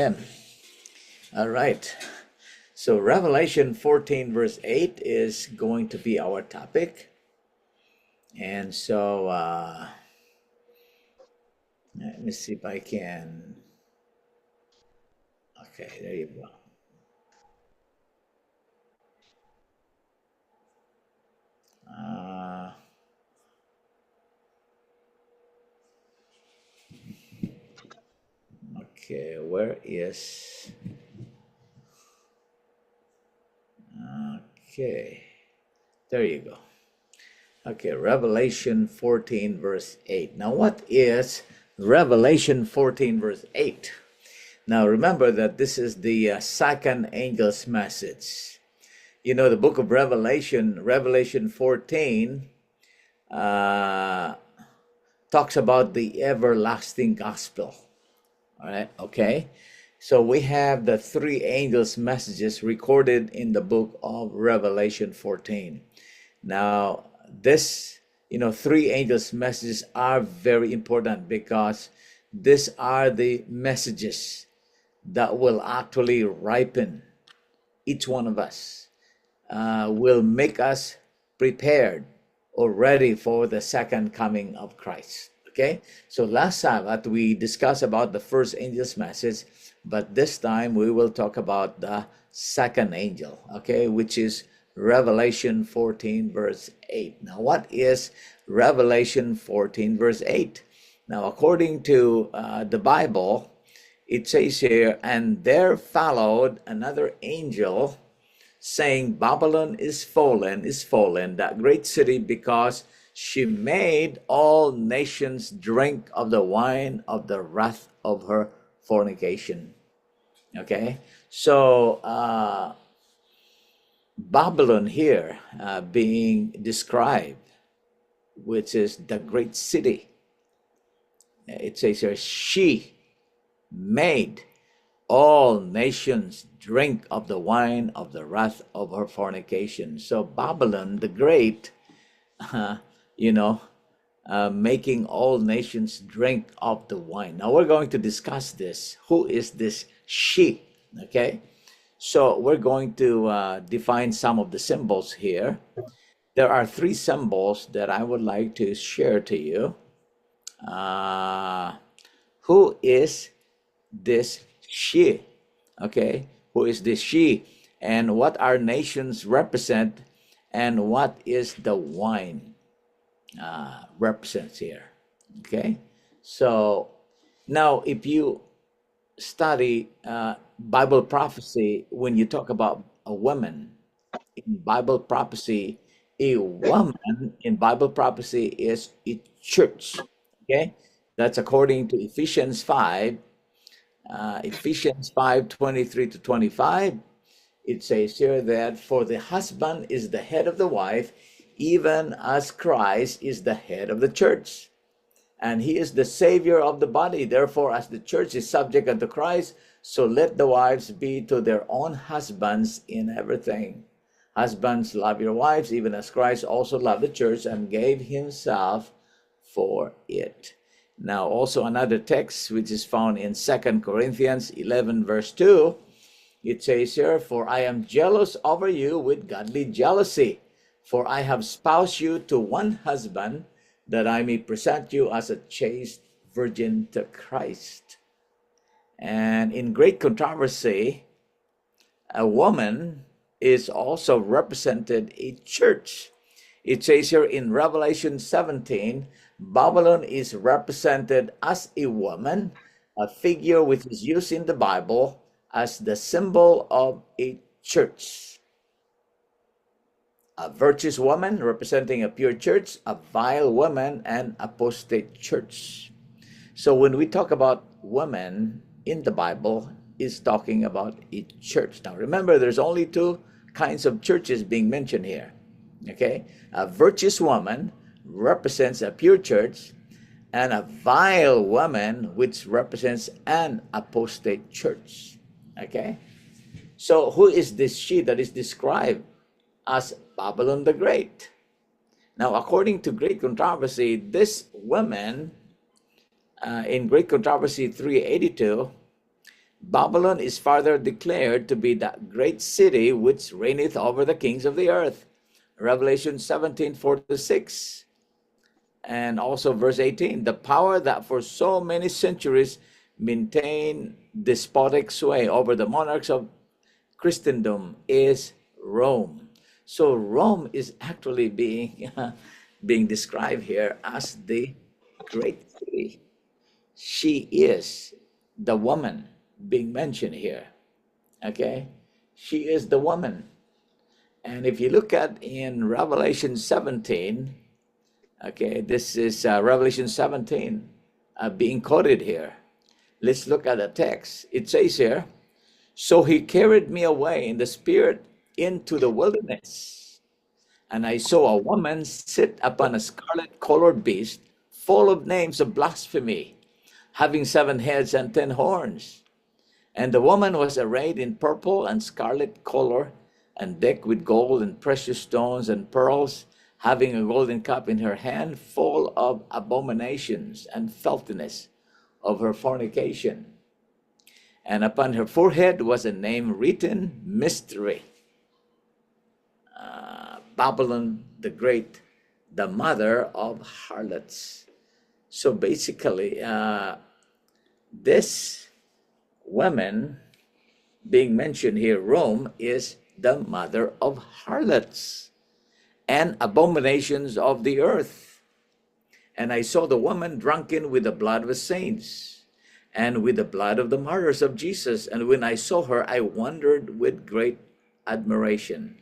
Amen. All right. So Revelation 14 verse 8 is going to be our topic. And so let me see if I can. Okay, there you go. Uh, okay, where is. Okay, there you go. Okay, Revelation 14 verse 8. Now, what is Revelation 14 verse 8? Now, remember that this is the second angel's message. You know, the book of Revelation, Revelation 14, talks about the everlasting gospel. All right, okay? So we have the three angels' messages recorded in the book of Revelation 14. Now, this, three angels' messages are very important because these are the messages that will actually ripen each one of us, will make us prepared or ready for the second coming of Christ. Okay, so last Sabbath we discussed about the first angel's message, but this time we will talk about the second angel, okay, which is Revelation 14 verse 8. Now, what is Revelation 14 verse 8? Now, according to the Bible, it says here, and there followed another angel saying, Babylon is fallen, that great city, because she made all nations drink of the wine of the wrath of her fornication. Okay, so Babylon here being described, which is the great city. It says here, she made all nations drink of the wine of the wrath of her fornication. So Babylon the Great, making all nations drink of the wine. Now we're going to discuss this. Who is this she? Okay, so we're going to define some of the symbols here. There are three symbols that I would like to share to you. Who is this she? Okay, who is this she, and what our nations represent, and what is the wine represents here. Okay, so now if you study Bible prophecy, when you talk about a woman in Bible prophecy, a woman in Bible prophecy is a church. Okay, that's according to Ephesians 5. Ephesians 5:23 to 25, it says here that for the husband is the head of the wife, even as Christ is the head of the church. And he is the Savior of the body. Therefore, as the church is subject unto Christ, so let the wives be to their own husbands in everything. Husbands, love your wives, even as Christ also loved the church and gave himself for it. Now, also another text which is found in 2 Corinthians 11 verse 2, it says here, for I am jealous over you with godly jealousy, for I have spoused you to one husband, that I may present you as a chaste virgin to Christ. And in great controversy, a woman is also represented a church. It says here in Revelation 17, Babylon is represented as a woman, a figure which is used in the Bible as the symbol of a church. A virtuous woman representing a pure church, a vile woman, and apostate church. So when we talk about women in the Bible, it's talking about a church. Now remember, there's only two kinds of churches being mentioned here. Okay, a virtuous woman represents a pure church, and a vile woman which represents an apostate church. Okay, so who is this she that is described as Babylon the Great? Now, according to Great Controversy, this woman in Great Controversy 382, Babylon is further declared to be that great city which reigneth over the kings of the earth. Revelation 17:4-6. And also verse 18, the power that for so many centuries maintained despotic sway over the monarchs of Christendom is Rome. So Rome is actually being being described here as the great city. She is the woman being mentioned here. Okay? She is the woman. And if you look at in Revelation 17, okay, this is Revelation 17 being quoted here. Let's look at the text. It says here, so he carried me away in the spirit into the wilderness, and I saw a woman sit upon a scarlet colored beast, full of names of blasphemy, having 7 heads and 10 horns. And the woman was arrayed in purple and scarlet color, and decked with gold and precious stones and pearls, having a golden cup in her hand, full of abominations and filthiness of her fornication. And upon her forehead was a name written, Mystery, Babylon the Great, the mother of harlots. So basically, this woman being mentioned here, Rome, is the mother of harlots and abominations of the earth. And I saw the woman drunken with the blood of the saints and with the blood of the martyrs of Jesus. And when I saw her, I wondered with great admiration.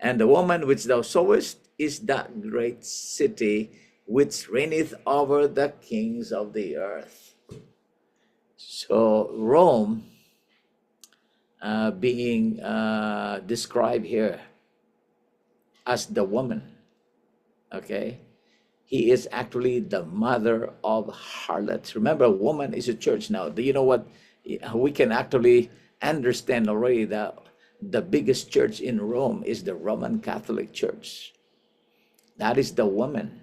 And the woman which thou sawest is that great city which reigneth over the kings of the earth. So Rome being described here as the woman, okay? He is actually the mother of harlots. Remember, woman is a church now. Do you know what? We can actually understand already that the biggest church in Rome is the Roman Catholic Church. That is the woman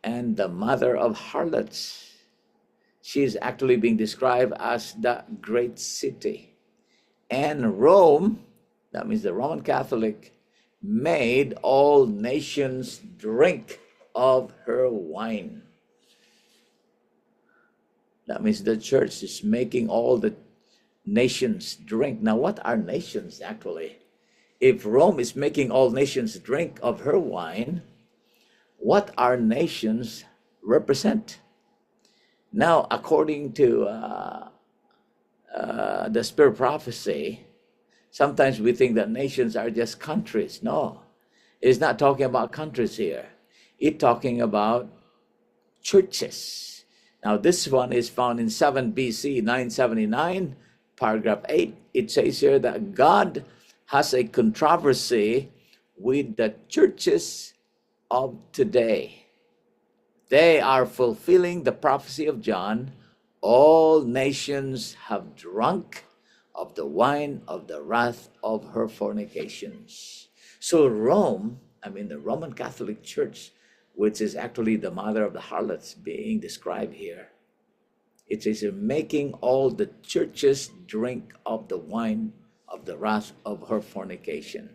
and the mother of harlots. She is actually being described as the great city. And Rome, that means the Roman Catholic, made all nations drink of her wine. That means the church is making all the nations drink. Now, what are nations actually? If Rome is making all nations drink of her wine, what are nations represent? Now, according to the spirit prophecy, sometimes we think that nations are just countries. No, it's not talking about countries here. It's talking about churches. Now, this one is found in 7 BC 979, paragraph 8. It says here that God has a controversy with the churches of today. They are fulfilling the prophecy of John. All nations have drunk of the wine of the wrath of her fornications. So Rome, the Roman Catholic Church, which is actually the mother of the harlots being described here, it says making all the churches drink of the wine of the wrath of her fornication.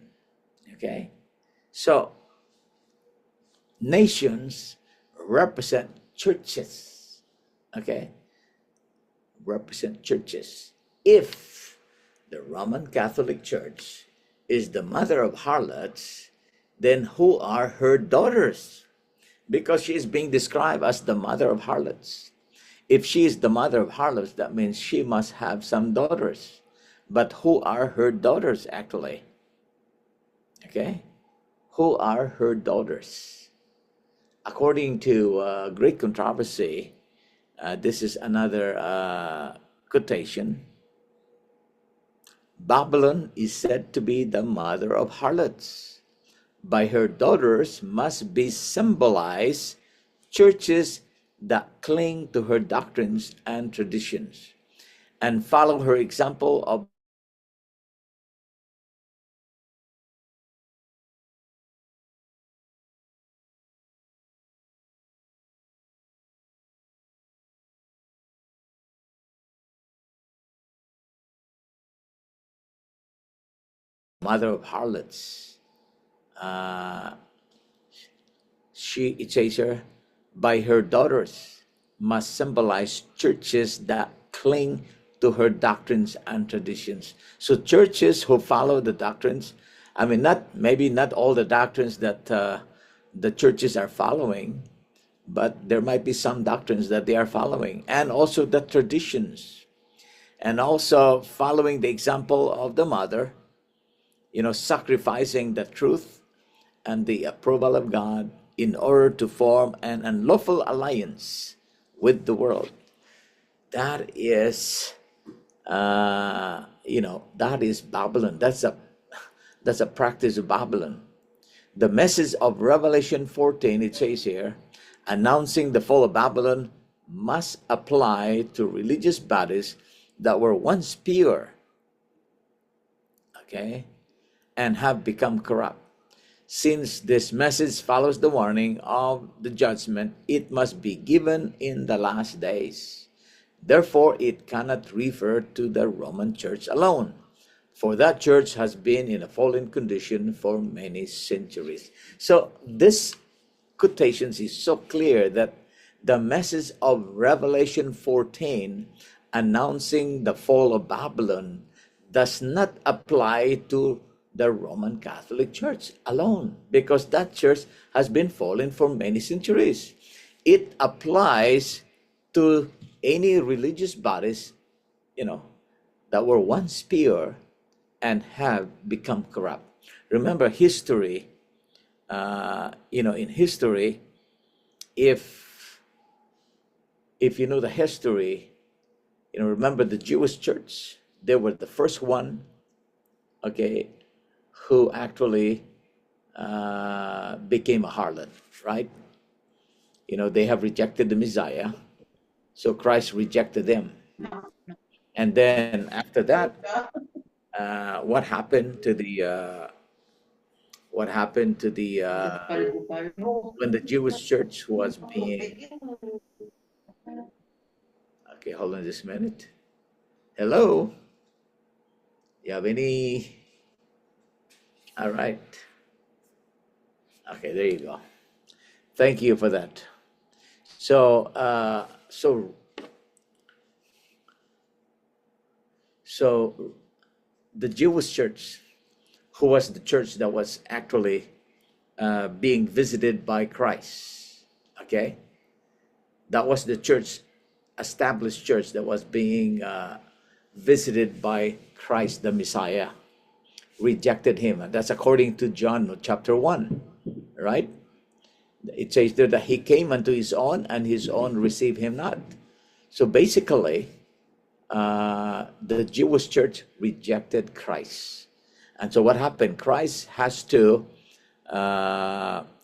Okay? So nations represent churches. Okay? Represent churches. If the Roman Catholic Church is the mother of harlots, then who are her daughters? Because she is being described as the mother of harlots. If she is the mother of harlots, that means she must have some daughters. But who are her daughters actually? Okay? Who are her daughters? According to Greek controversy, this is another quotation. Babylon is said to be the mother of harlots. By her daughters must be symbolized churches that cling to her doctrines and traditions and follow her example of mother of harlots. It says here, by her daughters must symbolize churches that cling to her doctrines and traditions. So churches who follow the doctrines, I mean, maybe not all the doctrines that the churches are following, but there might be some doctrines that they are following, and also the traditions, and also following the example of the mother, sacrificing the truth and the approval of God in order to form an unlawful alliance with the world. That is, that is Babylon. That's a practice of Babylon. The message of Revelation 14, it says here, announcing the fall of Babylon must apply to religious bodies that were once pure, okay, and have become corrupt. Since this message follows the warning of the judgment, it must be given in the last days. Therefore, it cannot refer to the Roman Church alone, for that church has been in a fallen condition for many centuries. So this quotation is so clear that the message of Revelation 14 announcing the fall of Babylon does not apply to the Roman Catholic Church alone, because that church has been fallen for many centuries. It applies to any religious bodies, that were once pure and have become corrupt. Remember history, in history, if you know the history, remember the Jewish church, they were the first one, okay, who actually became a harlot, right? They have rejected the Messiah, so Christ rejected them. And then after that, what happened to the when the Jewish church was being, okay, hold on just a minute. Hello? You have any? All right. Okay, there you go. Thank you for that. So the Jewish church, who was the church that was actually being visited by Christ, okay? That was the church, established church that was being visited by Christ the Messiah, rejected him. And that's according to John chapter 1, right? It says there that he came unto his own, and his own received him not. So basically, the Jewish church rejected Christ. And so what happened? Christ has to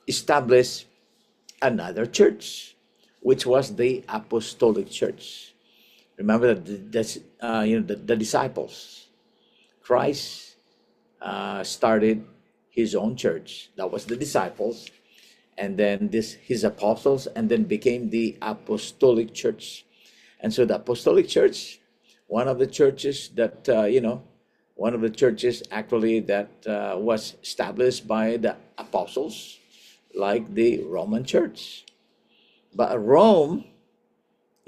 establish another church, which was the apostolic church. Remember that the disciples, Christ started his own church. That was the disciples, and then his apostles, and then became the apostolic church. And so the apostolic church, one of the churches that one of the churches actually that was established by the apostles, like the Roman church. But Rome,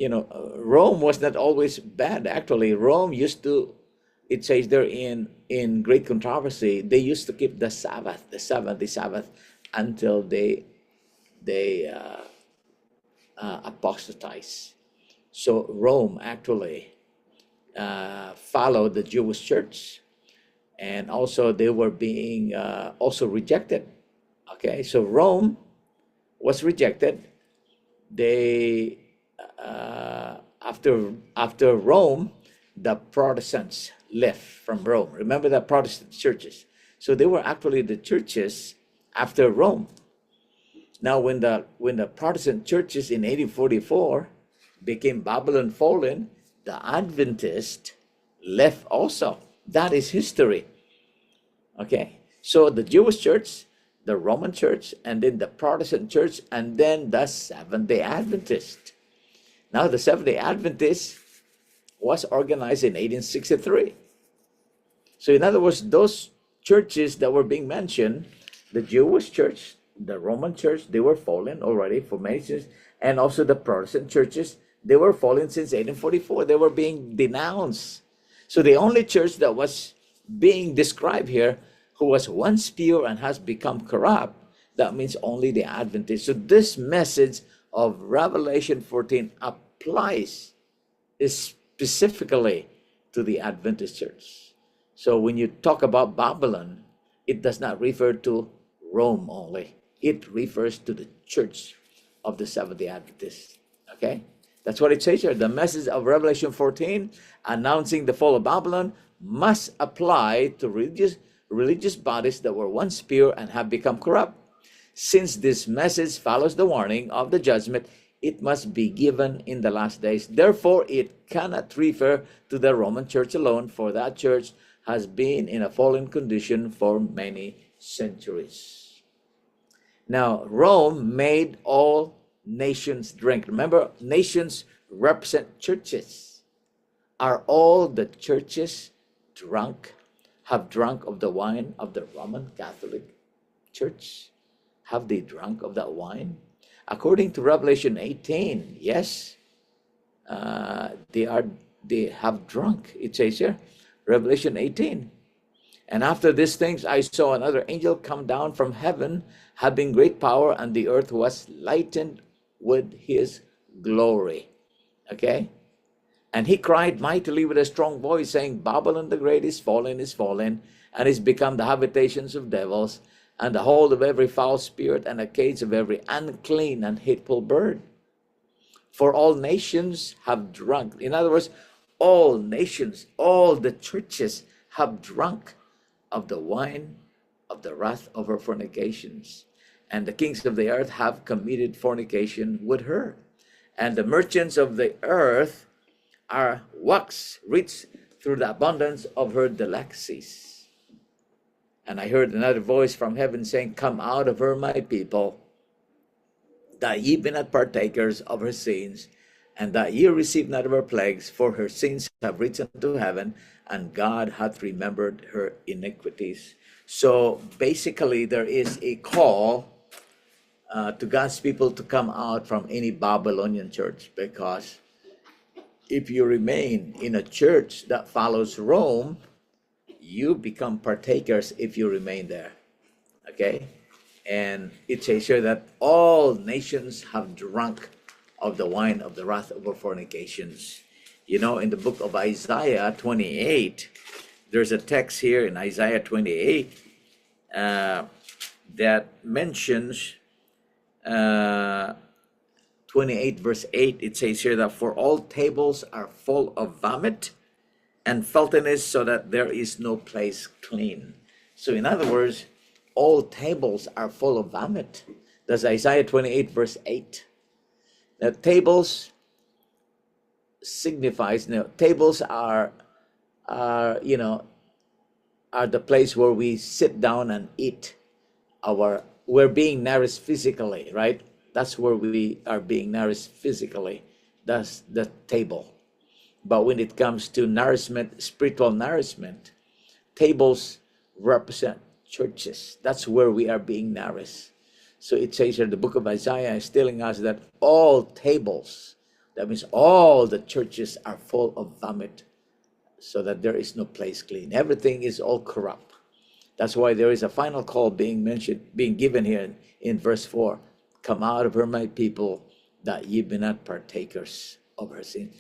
Rome was not always bad. Actually, Rome used to, it says there in great controversy, they used to keep the Sabbath, the seventh Sabbath, until they apostatize. So Rome actually followed the Jewish church, and also they were being also rejected. Okay, so Rome was rejected. They after Rome, the Protestants left from Rome. Remember the Protestant churches. So they were actually the churches after Rome. Now, when the Protestant churches in 1844 became Babylon fallen, the Adventists left also. That is history. Okay, so the Jewish church, the Roman church, and then the Protestant church, and then the Seventh-day Adventist. Now, the Seventh-day Adventist was organized in 1863. So in other words, those churches that were being mentioned, the Jewish church, the Roman church, they were fallen already for many years, and also the Protestant churches, they were fallen since 1844. They were being denounced. So the only church that was being described here, who was once pure and has become corrupt, that means only the Adventists. So this message of Revelation 14 applies specifically to the Adventist church. So when you talk about Babylon, it does not refer to Rome only. It refers to the church of the Seventh-day Adventists. Okay? That's what it says here. The message of Revelation 14 announcing the fall of Babylon must apply to religious bodies that were once pure and have become corrupt. Since this message follows the warning of the judgment, it must be given in the last days. Therefore, it cannot refer to the Roman church alone, for that church has been in a fallen condition for many centuries. Now, Rome made all nations drink. Remember, nations represent churches. Are all the churches drunk, have drunk of the wine of the Roman Catholic Church? Have they drunk of that wine? According to Revelation 18, yes, they have drunk. It says here, Revelation 18. And after these things, I saw another angel come down from heaven, having great power, and the earth was lightened with his glory. Okay? And he cried mightily with a strong voice, saying, Babylon the great is fallen, and is become the habitations of devils, and the hold of every foul spirit, and a cage of every unclean and hateful bird. For all nations have drunk. In other words, all nations, all the churches have drunk of the wine of the wrath of her fornications. And the kings of the earth have committed fornication with her. And the merchants of the earth are waxed rich through the abundance of her delicacies. And I heard another voice from heaven saying, Come out of her, my people, that ye be not partakers of her sins, and that ye receive not of her plagues, for her sins have reached unto heaven, and God hath remembered her iniquities. So basically, there is a call to God's people to come out from any Babylonian church, because if you remain in a church that follows Rome, you become partakers if you remain there. Okay? And it says here that all nations have drunk of the wine of the wrath of her fornications. You know, in the book of Isaiah 28, there's a text here in Isaiah 28 that mentions 28 verse 8. It says here that for all tables are full of vomit and filthiness, so that there is no place clean. So in other words, all tables are full of vomit. That's Isaiah 28 verse 8. Now tables signifies, tables are the place where we sit down and eat. We're being nourished physically, right? That's where we are being nourished physically. That's the table. But when it comes to nourishment, spiritual nourishment, tables represent churches. That's where we are being nourished. So it says here, the book of Isaiah is telling us that all tables, that means all the churches, are full of vomit, so that there is no place clean. Everything is all corrupt. That's why there is a final call being given here in verse 4. Come out of her, my people, that ye be not partakers of her sin.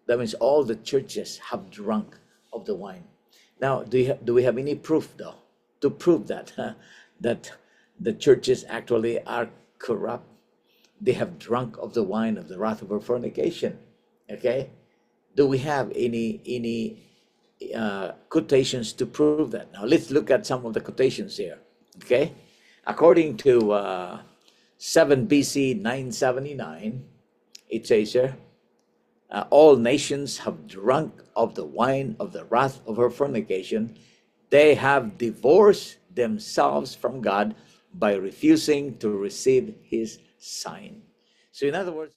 That means all the churches have drunk of the wine. Now, do we have any proof, though, to prove that that the churches actually are corrupt? They have drunk of the wine of the wrath of her fornication. Okay, do we have any quotations to prove that? Now, let's look at some of the quotations here. Okay, according to 7 BC 979, it says here, all nations have drunk of the wine of the wrath of her fornication. They have divorced themselves from God by refusing to receive his sign. So in other words,